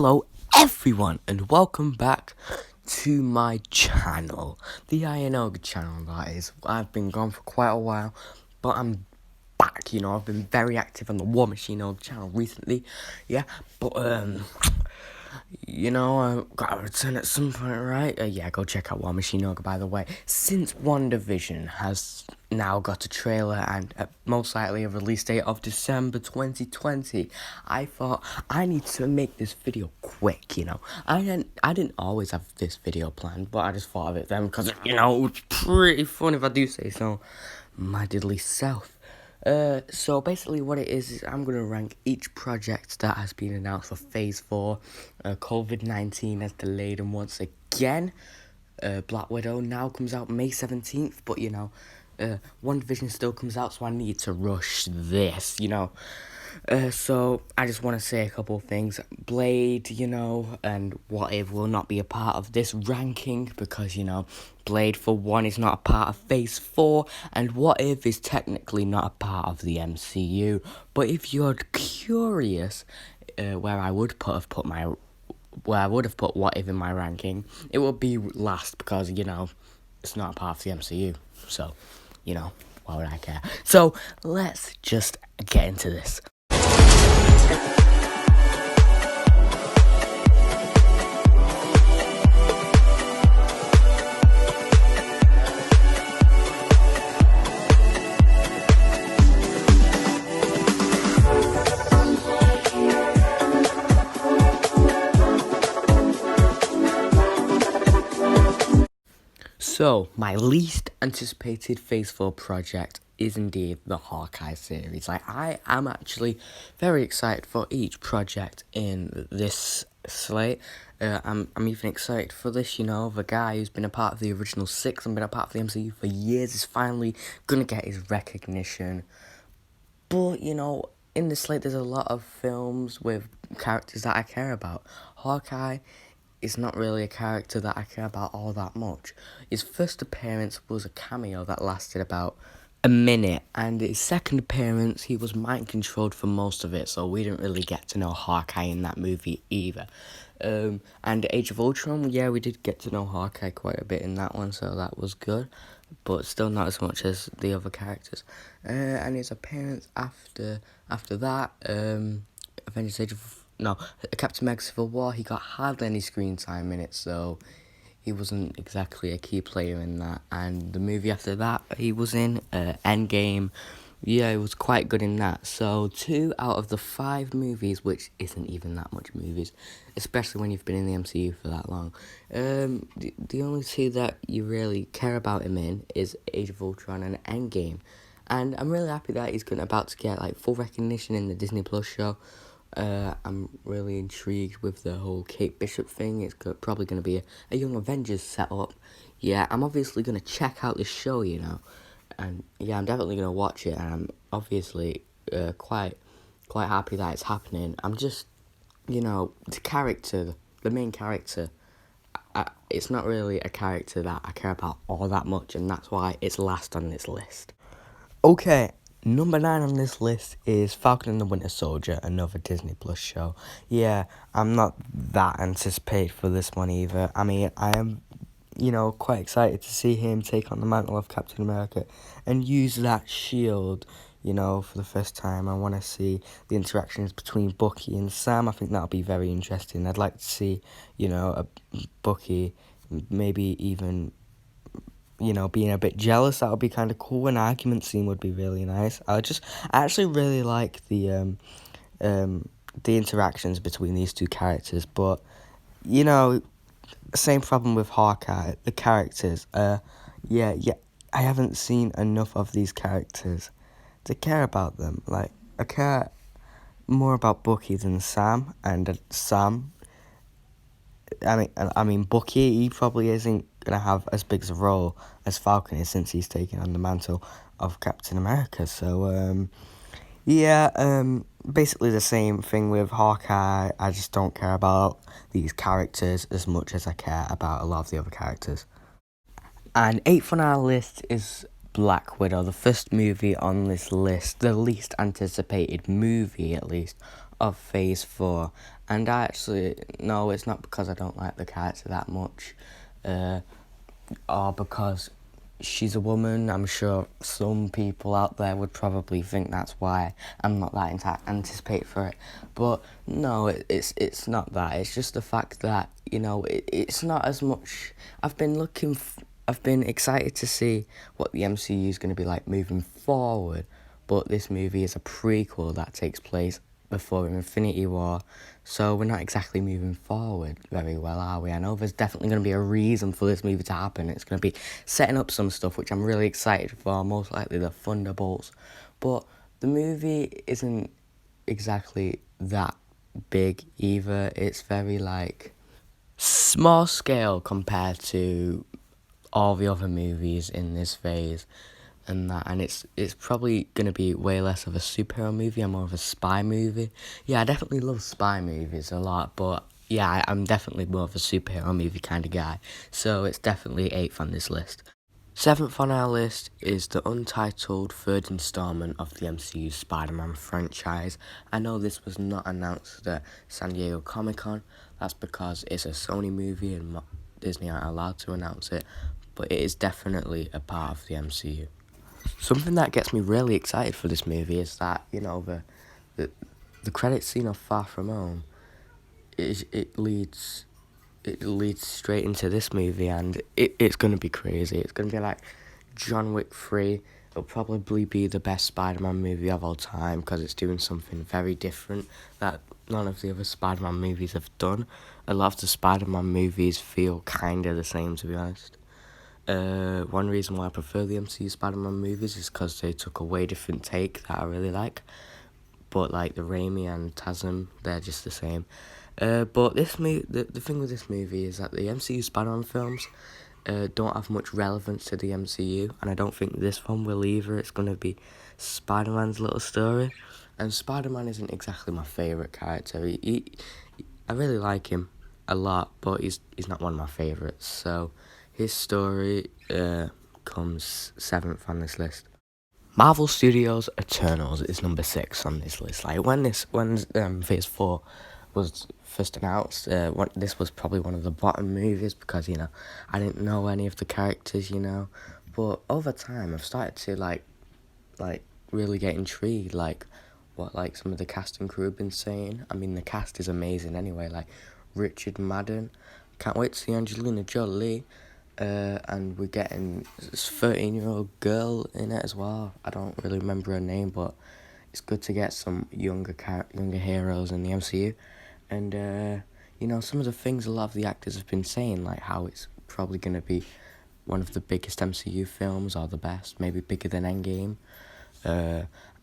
Hello everyone and welcome back to my channel, the LOKI channel that is. I've been gone for quite a while, but I'm back, I've been very active on the War Machine LOKI channel recently, but I've got to return at some point, right? Go check out War Machine LOKI, by the way. Since WandaVision has now got a trailer and most likely a release date of December 2020, I thought I need to make this video quick, I didn't always have this video planned, but I just thought of it then because, it's pretty fun if I do say so, my diddly self. So basically what it is I'm going to rank each project that has been announced for Phase 4. COVID-19 has delayed them once again. Black Widow now comes out May 17th, but WandaVision still comes out, so I need to rush this, So I just want to say a couple of things. Blade, and What If will not be a part of this ranking because, Blade, for one, is not a part of Phase 4, and What If is technically not a part of the MCU. But if you're curious where I would have put What If in my ranking, it would be last because, it's not a part of the MCU. So, why would I care? So, let's just get into this. So, my least anticipated Phase 4 project is indeed the Hawkeye series. I am actually very excited for each project in this slate. I'm even excited for this, the guy who's been a part of the original 6 and been a part of the MCU for years is finally gonna get his recognition. But, in this slate there's a lot of films with characters that I care about. Hawkeye is not really a character that I care about all that much. His first appearance was a cameo that lasted about a minute, and his second appearance, he was mind-controlled for most of it, so we didn't really get to know Hawkeye in that movie either. And Age of Ultron, we did get to know Hawkeye quite a bit in that one, so that was good, but still not as much as the other characters. And his appearance after that, Avengers Age of... No, Captain America Civil War, he got hardly any screen time in it, so he wasn't exactly a key player in that. And the movie after that he was in, Endgame, he was quite good in that. So 2 out of the 5 movies, which isn't even that much movies, especially when you've been in the MCU for that long. The only 2 that you really care about him in is Age of Ultron and Endgame. And I'm really happy that he's about to get full recognition in the Disney Plus show. I'm really intrigued with the whole Kate Bishop thing. It's probably going to be a Young Avengers setup. I'm obviously going to check out this show, and I'm definitely going to watch it, and I'm obviously quite happy that it's happening. I'm just, the main character, it's not really a character that I care about all that much, and that's why it's last on this list. Okay. Number 9 on this list is Falcon and the Winter Soldier, another Disney Plus show. I'm not that anticipated for this one either. I mean, I am, quite excited to see him take on the mantle of Captain America and use that shield, for the first time. I want to see the interactions between Bucky and Sam. I think that'll be very interesting. I'd like to see, a Bucky maybe even... being a bit jealous. That would be kind of cool. An argument scene would be really nice. I actually really like the interactions between these 2 characters, but, same problem with Hawkeye, the characters. I haven't seen enough of these characters to care about them. I care more about Bucky than Sam, and Sam... I mean, Bucky, he probably isn't going to have as big a role as Falcon is since he's taken on the mantle of Captain America. So, basically the same thing with Hawkeye. I just don't care about these characters as much as I care about a lot of the other characters. And 8th on our list is Black Widow, the first movie on this list, the least anticipated movie, at least, of Phase 4. And no, it's not because I don't like the character that much, or because she's a woman. I'm sure some people out there would probably think that's why I'm not that anticipated for it. But no, it's not that. It's just the fact that, it's not as much. I've been excited to see what the MCU is going to be like moving forward. But this movie is a prequel that takes place before Infinity War, so we're not exactly moving forward very well, are we? I know there's definitely going to be a reason for this movie to happen. It's going to be setting up some stuff, which I'm really excited for, most likely the Thunderbolts. But the movie isn't exactly that big either. It's very, small scale compared to all the other movies in this phase. And it's probably gonna be way less of a superhero movie and more of a spy movie. Yeah, I definitely love spy movies a lot, but yeah, I'm definitely more of a superhero movie kind of guy. So it's definitely 8th on this list. 7th on our list is the untitled third installment of the MCU Spider-Man franchise. I know this was not announced at San Diego Comic-Con. That's because it's a Sony movie and Disney aren't allowed to announce it, but it is definitely a part of the MCU. Something that gets me really excited for this movie is that, the credit scene of Far From Home, it leads straight into this movie, and it's going to be crazy. It's going to be like John Wick 3. It'll probably be the best Spider-Man movie of all time because it's doing something very different that none of the other Spider-Man movies have done. A lot of the Spider-Man movies feel kind of the same, to be honest. One reason why I prefer the MCU Spider-Man movies is because they took a way different take that I really like. But like the Raimi and Tasm, they're just the same. But the thing with this movie is that the MCU Spider-Man films don't have much relevance to the MCU, and I don't think this one will either. It's going to be Spider-Man's little story, and Spider-Man isn't exactly my favourite character. I really like him a lot, but he's not one of my favourites, so his story comes 7th on this list. Marvel Studios' Eternals is number 6 on this list. Like when Phase 4 was first announced, this was probably one of the bottom movies because I didn't know any of the characters, but over time I've started to like really get intrigued, like what some of the cast and crew have been saying. I mean, the cast is amazing anyway. Like Richard Madden, can't wait to see Angelina Jolie. And we're getting this 13-year-old girl in it as well. I don't really remember her name, but it's good to get some younger heroes in the MCU. And, some of the things a lot of the actors have been saying, like how it's probably going to be one of the biggest MCU films, or the best, maybe bigger than Endgame.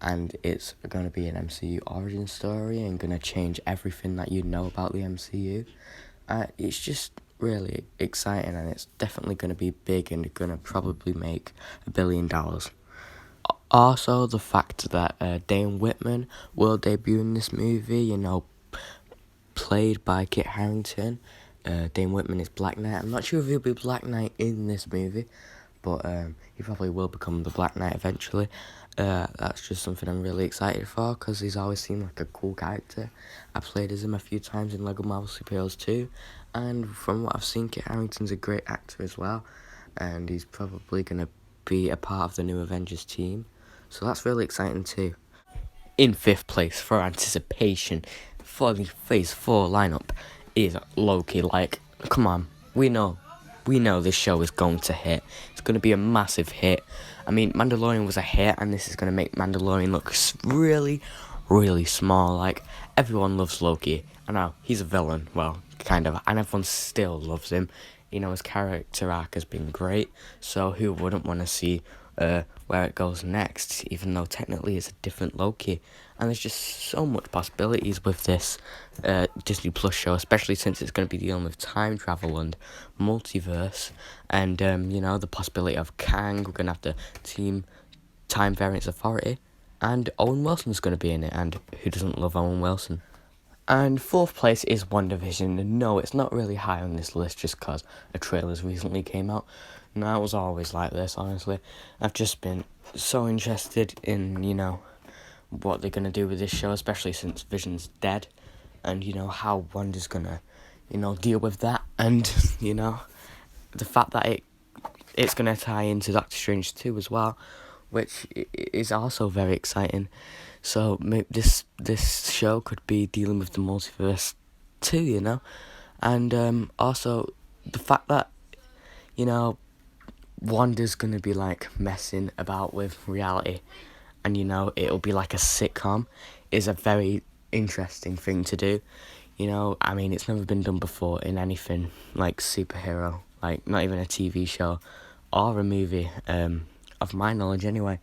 And it's going to be an MCU origin story and going to change everything that you know about the MCU. It's just really exciting, and it's definitely going to be big and going to probably make $1 billion. Also, the fact that Dane Whitman will debut in this movie, played by Kit Harington. Dane Whitman is Black Knight. I'm not sure if he'll be Black Knight in this movie, but he probably will become the Black Knight eventually. That's just something I'm really excited for because he's always seemed like a cool character. I played as him a few times in LEGO Marvel Superheroes 2, and from what I've seen, Kit Harington's a great actor as well, and he's probably going to be a part of the new Avengers team, so that's really exciting too. In 5th place for anticipation for the Phase 4 lineup is Loki. Like, come on, we know this show is going to hit. It's going to be a massive hit. I mean, Mandalorian was a hit, and this is going to make Mandalorian look really, really small. Like, everyone loves Loki. I know, he's a villain, well, kind of, and everyone still loves him. His character arc has been great, so who wouldn't want to see where it goes next, even though technically it's a different Loki. And there's just so much possibilities with this Disney Plus show, especially since it's going to be dealing with time travel and multiverse, and the possibility of Kang. We're going to have the Team Time Variance Authority, and Owen Wilson's going to be in it, and who doesn't love Owen Wilson? And 4th place is WandaVision. And no, it's not really high on this list just because a trailer's recently came out. No, it was always like this, honestly. I've just been so interested in, what they're going to do with this show, especially since Vision's dead. and how Wanda's gonna deal with that, and the fact that it's gonna tie into Doctor Strange 2 as well, which is also very exciting. So this show could be dealing with the multiverse too, and also the fact that Wanda's gonna be like messing about with reality, and it'll be like a sitcom, is a very interesting thing to do. I mean, it's never been done before in anything like superhero, like not even a TV show or a movie, of my knowledge anyway.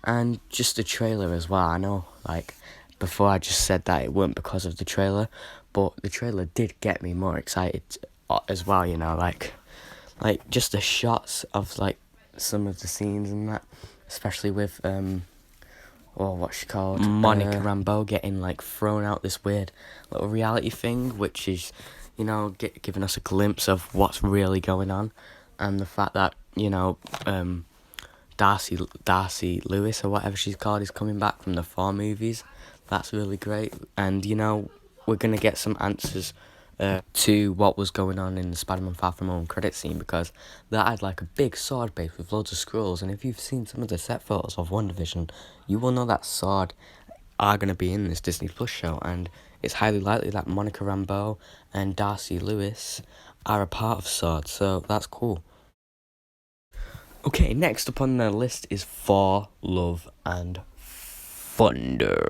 And just the trailer as well. I know, like, before I just said that it weren't because of the trailer, but the trailer did get me more excited as well, like just the shots of like some of the scenes and that, especially with what's she called, Monica Rambeau getting like thrown out this weird little reality thing, which is giving us a glimpse of what's really going on, and the fact that Darcy Lewis or whatever she's called is coming back from the 4 movies. That's really great, and we're gonna get some answers to what was going on in the Spider-Man Far From Home credit scene, because that had like a big sword base with loads of scrolls, and if you've seen some of the set photos of WandaVision, you will know that sword are going to be in this Disney Plus show, and it's highly likely that Monica Rambeau and Darcy Lewis are a part of Sword, so that's cool. Okay, next up on the list is Thor, Love and Thunder.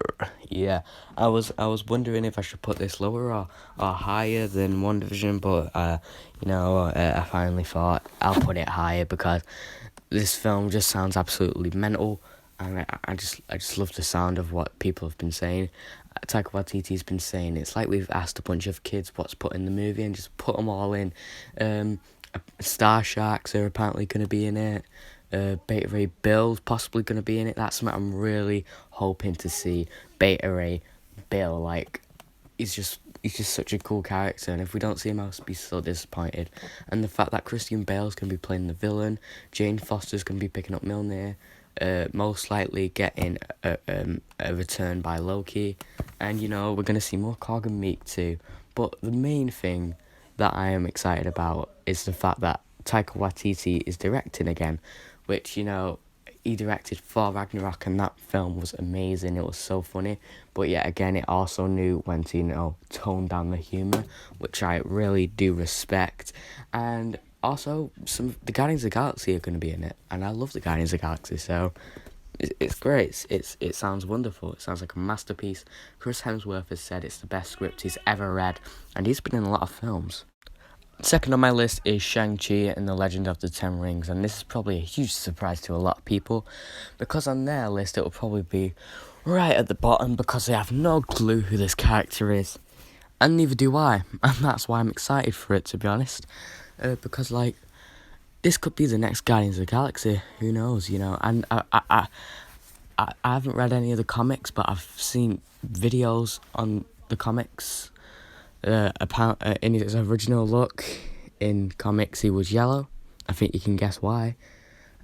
Yeah, I was wondering if I should put this lower or higher than WandaVision, but I finally thought I'll put it higher because this film just sounds absolutely mental, and I just love the sound of what people have been saying. Taika Waititi's been saying it's like we've asked a bunch of kids what's put in the movie and just put them all in. Star Sharks are apparently going to be in it. Beta Ray Bill's possibly going to be in it. That's something I'm really hoping to see. Beta Ray Bill, like, he's just such a cool character, and if we don't see him, I'll be so disappointed. And the fact that Christian Bale's going to be playing the villain, Jane Foster's going to be picking up Mjolnir, most likely getting a return by Loki, and we're going to see more Cog and Meek too. But the main thing that I am excited about is the fact that Taika Waititi is directing again, which, he directed Thor Ragnarok, and that film was amazing. It was so funny. But yet again, it also knew when to, tone down the humour, which I really do respect. And also, the Guardians of the Galaxy are going to be in it, and I love the Guardians of the Galaxy, so it's great. It sounds wonderful. It sounds like a masterpiece. Chris Hemsworth has said it's the best script he's ever read, and he's been in a lot of films. Second on my list is Shang-Chi and the Legend of the Ten Rings, and this is probably a huge surprise to a lot of people, because on their list it will probably be right at the bottom because they have no clue who this character is, and neither do I, and that's why I'm excited for it, to be honest, because like, this could be the next Guardians of the Galaxy, who knows, and I haven't read any of the comics, but I've seen videos on the comics. In his original look in comics, he was yellow. I think you can guess why.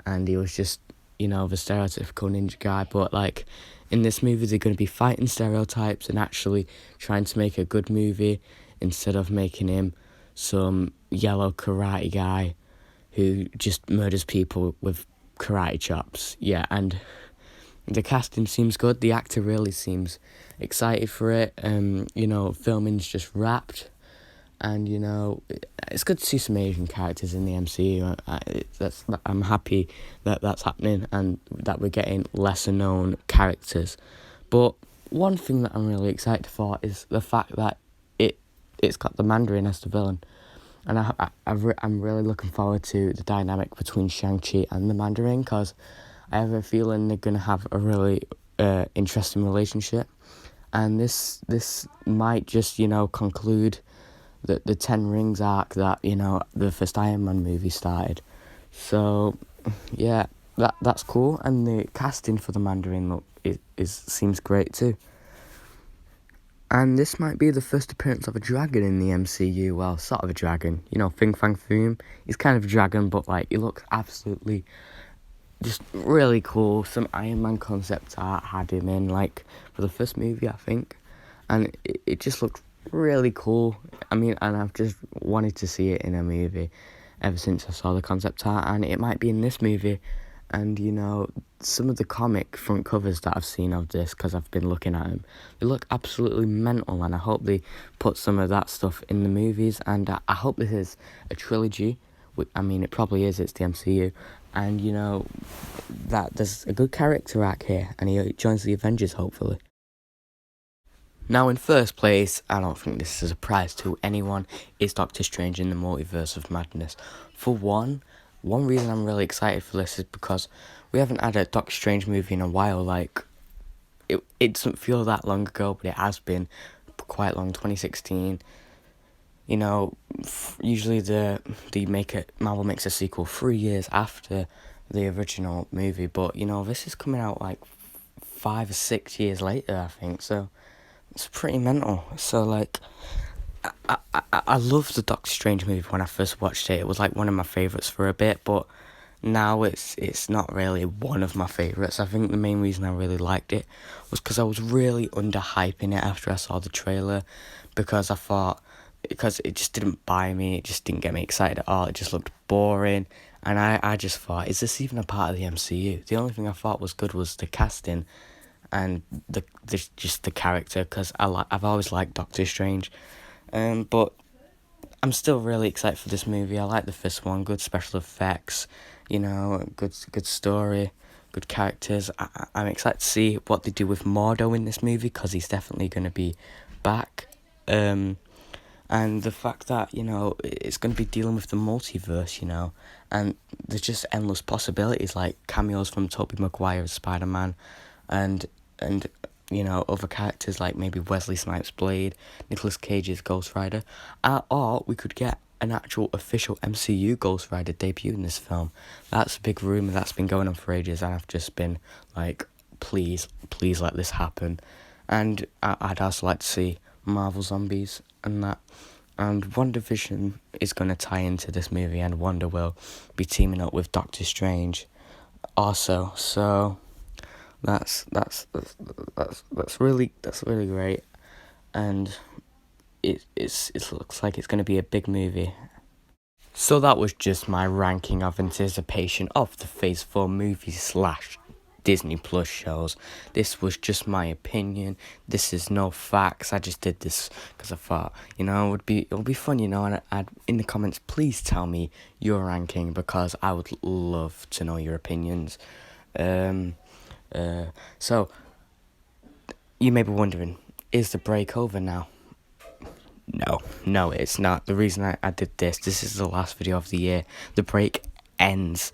And he was just, the stereotypical ninja guy. But, like, in this movie, they're going to be fighting stereotypes and actually trying to make a good movie instead of making him some yellow karate guy who just murders people with karate chops. Yeah, and the casting seems good. The actor really seems excited for it. Filming's just wrapped, and it's good to see some Asian characters in the MCU. I'm happy that that's happening and that we're getting lesser known characters. But one thing that I'm really excited for is the fact that it's got the Mandarin as the villain, and I'm really looking forward to the dynamic between Shang-Chi and the Mandarin, because I have a feeling they're going to have a really interesting relationship. And this might just, conclude the Ten Rings arc that, the first Iron Man movie started. So, yeah, that's cool. And the casting for the Mandarin look seems great too. And this might be the first appearance of a dragon in the MCU. Well, sort of a dragon. Fin Fang Foom. He's kind of a dragon, but, like, he looks absolutely just really cool. Some Iron Man concept art had him in, like, for the first movie, I think, and it just looked really cool. I mean, and I've just wanted to see it in a movie ever since I saw the concept art, and it might be in this movie. And you know, some of the comic front covers that I've seen of this, because I've been looking at them, they look absolutely mental, and I hope they put some of that stuff in the movies. And I hope this is a trilogy. I mean, it probably is. It's the MCU, and you know that there's a good character arc here, and he joins the Avengers hopefully. Now, in first place, I don't think this is a surprise to anyone, is Doctor Strange in the Multiverse of Madness. For one reason I'm really excited for this is because we haven't had a Doctor Strange movie in a while. Like, it doesn't feel that long ago, but it has been quite long, 2016. You know, usually Marvel makes a sequel 3 years after the original movie, but you know, this is coming out like 5 or 6 years later, I think, so it's pretty mental. So like, I loved the Doctor Strange movie when I first watched it. It was like one of my favourites for a bit, but now it's not really one of my favourites. I think the main reason I really liked it was because I was really underhyping it after I saw the trailer, because it just didn't buy me, it just didn't get me excited at all, it just looked boring, and I just thought, is this even a part of the MCU? The only thing I thought was good was the casting, and just the character, because I've always liked Doctor Strange, but I'm still really excited for this movie. I like the first one, good special effects, you know, good story, good characters. I'm excited to see what they do with Mordo in this movie, because he's definitely going to be back. And the fact that, you know, it's going to be dealing with the multiverse, you know, and there's just endless possibilities, like cameos from Tobey Maguire as Spider-Man, and you know, other characters like maybe Wesley Snipes' Blade, Nicolas Cage's Ghost Rider, or we could get an actual official MCU Ghost Rider debut in this film. That's a big rumour that's been going on for ages, and I've just been like, please let this happen. And I'd also like to see Marvel Zombies and that. And WandaVision is going to tie into this movie, and Wanda will be teaming up with Doctor Strange also. So that's really great, and it looks like it's going to be a big movie. So that was just my ranking of anticipation of the Phase 4 movies / Disney Plus shows. This was just my opinion. This is no facts. I just did this because I thought, you know, it would be fun, you know, and I'd in the comments, please tell me your ranking, because I would love to know your opinions. So you may be wondering, is the break over now? No, it's not. The reason I did this is the last video of the year. The break ends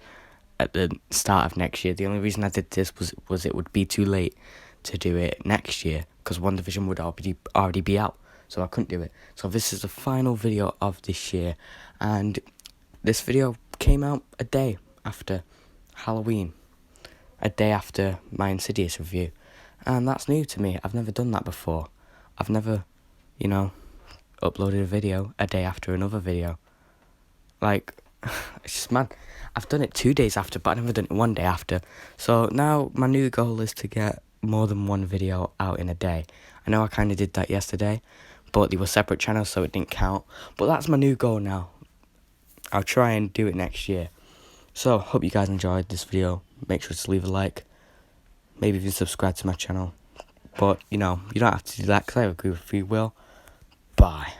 at the start of next year. The only reason I did this was it would be too late to do it next year, because WandaVision would already be out, so I couldn't do it. So this is the final video of this year, and this video came out a day after Halloween, a day after my Insidious review, and that's new to me. I've never done that before. I've never, you know, uploaded a video a day after another video. Like, it's just mad. I've done it 2 days after, but I've never done it 1 day after. So now my new goal is to get more than one video out in a day. I know I kind of did that yesterday, but they were separate channels, so it didn't count. But that's my new goal now. I'll try and do it next year. So, hope you guys enjoyed this video. Make sure to leave a like. Maybe even subscribe to my channel. But, you know, you don't have to do that, because I agree with free will. Bye.